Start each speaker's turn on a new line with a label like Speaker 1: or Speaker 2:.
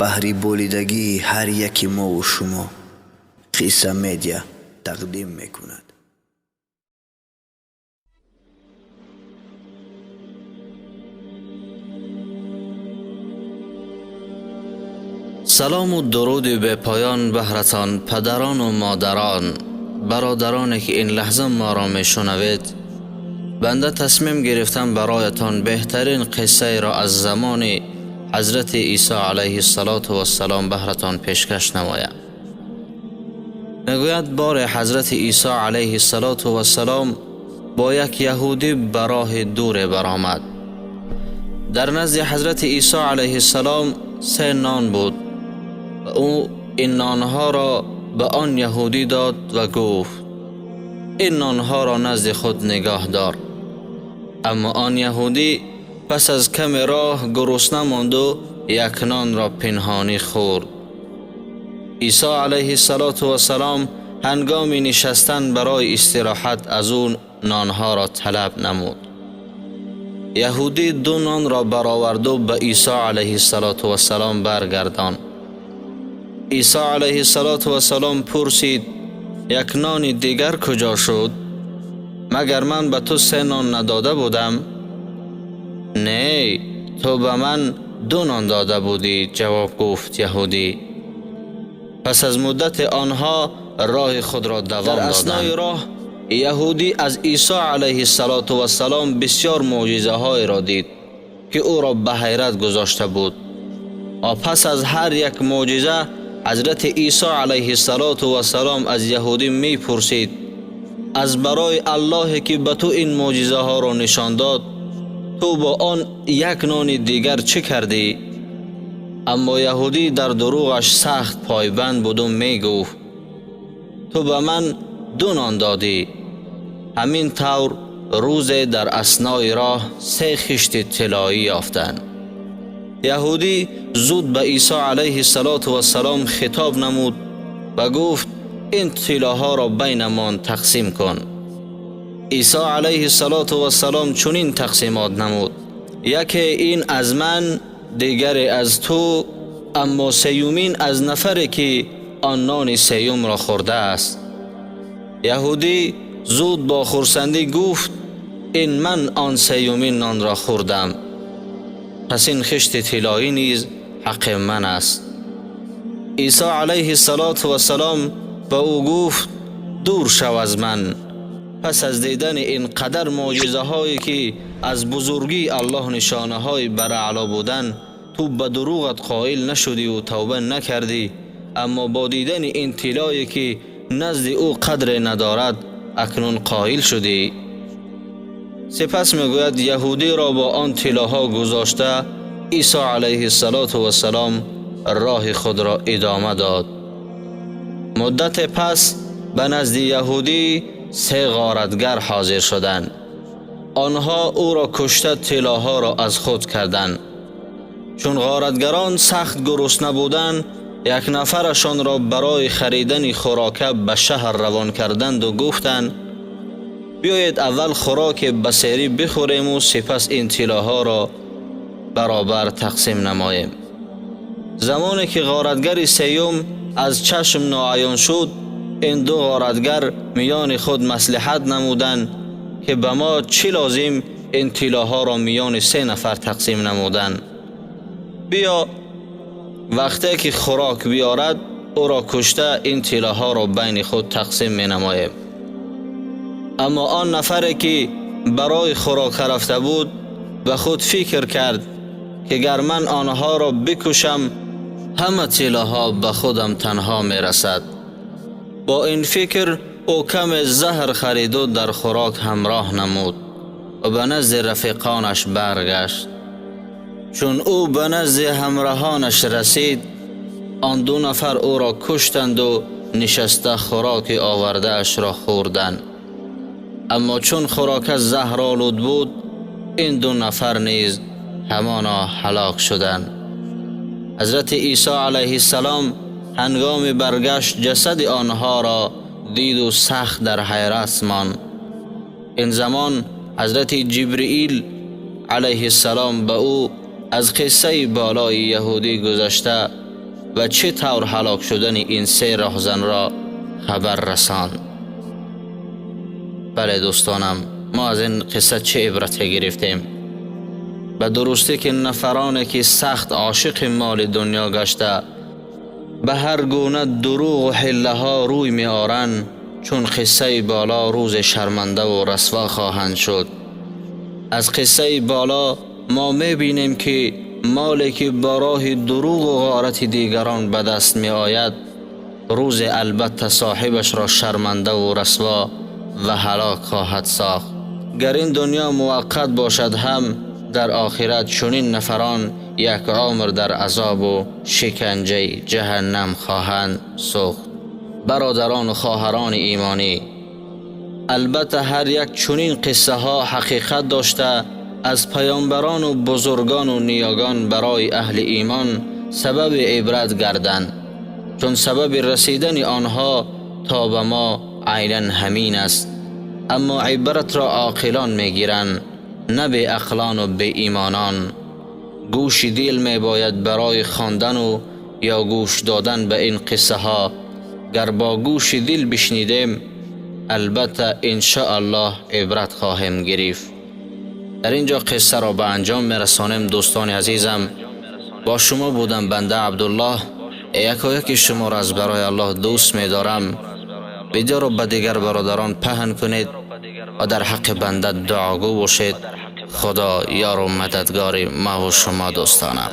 Speaker 1: بهر بولیدگی هر یکی ما و شما قصه میدیا تقدیم میکند.
Speaker 2: سلام و درود به پایان بهرتان پدران و مادران، برادرانی که این لحظه ما را میشنوید. بنده تصمیم گرفتم برایتان بهترین قصه را از زمان حضرت عیسی علیه السلام بهرتان پیشکش نمایم. میگوید بار حضرت عیسی علیه السلام با یک یهودی به راه دور برآمد. در نزد حضرت عیسی علیه السلام 3 نان بود و او این نانها را به آن یهودی داد و گفت این نانها را نزد خود نگاه دار. اما آن یهودی پس از کم راه گرسنه ماند و یک نان را پنهانی خورد. عیسی علیه السلام هنگام نشستن برای استراحت از اون نانها را طلب نمود. یهودی 2 نان را برآورد و به عیسی علیه السلام برگرداند. عیسی علیه السلام پرسید یک نان دیگر کجا شد؟ مگر من به تو 3 نان نداده بودم؟ نه، تو به من 2 نان داده بودی، جواب گفت یهودی. پس از مدت آنها راه خود را دوام دادند. در اثنای راه یهودی از عیسی علیه السلام بسیار معجزه های را دید که او را به حیرت گذاشته بود. و پس از هر یک معجزه حضرت عیسی علیه السلام از یهودی می پرسید از برای الله که به تو این معجزه ها را نشان داد تو با آن یک نان دیگر چه کردی؟ اما یهودی در دروغش سخت پایبند بود و می گفت تو به من 2 نان دادی. همین طور روز در اثنای راه 3 خشت طلایی یافتند. یهودی زود به عیسی علیه السلام خطاب نمود و گفت این طلاها را بینمان تقسیم کن. عیسی علیه السلام چنین تقسیمات نمود یکی این از من، دیگری از تو، اما 3مین از نفری که آن نان 3م را خورده است. یهودی زود با خرسندی گفت این من آن 3مین نان را خوردم، پس این خشت طلایی نیز حق من است. عیسی علیه السلام به او گفت دور شو از من. پس از دیدن این قدر معجزه هایی که از بزرگی الله نشانه های براعلا بودن تو به دروغت قائل نشدی و توبه نکردی، اما با دیدن این طلایی که نزد او قدر ندارد اکنون قائل شدی. سپس میگوید یهودی را با آن طلاها گذاشته عیسی علیه السلام راه خود را ادامه داد. مدت پس به نزد یهودی 3 غارتگر حاضر شدند. آنها او را کشته طلاها را از خود کردند. چون غارتگران سخت گرسنه بودند یک نفرشان را برای خریدن خوراک به شهر روان کردند و گفتند بیایید اول خوراک بسیاری بخوریم و سپس این طلاها را برابر تقسیم نماییم. زمانی که غارتگر 3م از چشم ناعیان شد این 2 غارتگر میان خود مصلحت نمودند که به ما چی لازم این طلاها را میان 3 نفر تقسیم نمودن. بیا وقتی که خوراک بیارد او را کشته این طلاها را بین خود تقسیم می نماییم. اما آن نفری که برای خوراک رفته بود به خود فکر کرد که گر من آنها را بکشم همه طلاها به خودم تنها می رسد. با این فکر او کم زهر خرید و در خوراک همراه نمود و به نزد رفیقانش برگشت. چون او به نزد همراهانش رسید آن 2 نفر او را کشتند و نشسته خوراک آورده اش را خوردند. اما چون خوراک زهرآلود بود این 2 نفر نیز همانا هلاک شدند. حضرت عیسی علیه السلام هنگام برگشت جسد آنها را دید و سخت در حیرت ماند. این زمان حضرت جبرئیل علیه السلام به او از قصه بالای یهودی گذشته و چه طور هلاک شدن این سه راهزن را خبر رساند. بله دوستانم، ما از این قصه چه عبرتی گرفتیم؟ به درستی که نفرانی که سخت عاشق مال دنیا گشته به هر گونه دروغ و حیله ها روی می آرند، چون قصه بالا روز شرمنده و رسوا خواهند شد. از قصه بالا ما می بینیم که مالی که با راه دروغ و غارت دیگران به دست می آید، روز البته صاحبش را شرمنده و رسوا و هلاک خواهد ساخت. گر این دنیا موقت باشد هم در آخرت چنین نفران یک عمر در عذاب و شکنجه جهنم خواهند سوخت. برادران و خواهران ایمانی، البته هر یک چنین قصه ها حقیقت داشته از پیامبران و بزرگان و نیاگان برای اهل ایمان سبب عبرت گردند، چون سبب رسیدن آنها تا به ما عیناً همین است. اما عبرت را عاقلان میگیرند، نه به عقلان و به ایمانان. گوش دل می باید برای خواندن و یا گوش دادن به این قصه ها. گر با گوش دل بشنیدیم، البته انشاءالله عبرت خواهیم گرفت. در اینجا قصه را به انجام میرسانیم. دوستان عزیزم، با شما بودم بنده عبدالله. یکایک شما را از برای الله دوست می‌دارم. ویدیو را به دیگر برادران پهن کنید و در حق بنده دعاگو باشید. خدا یار و مددگار ما و شما دوستانم.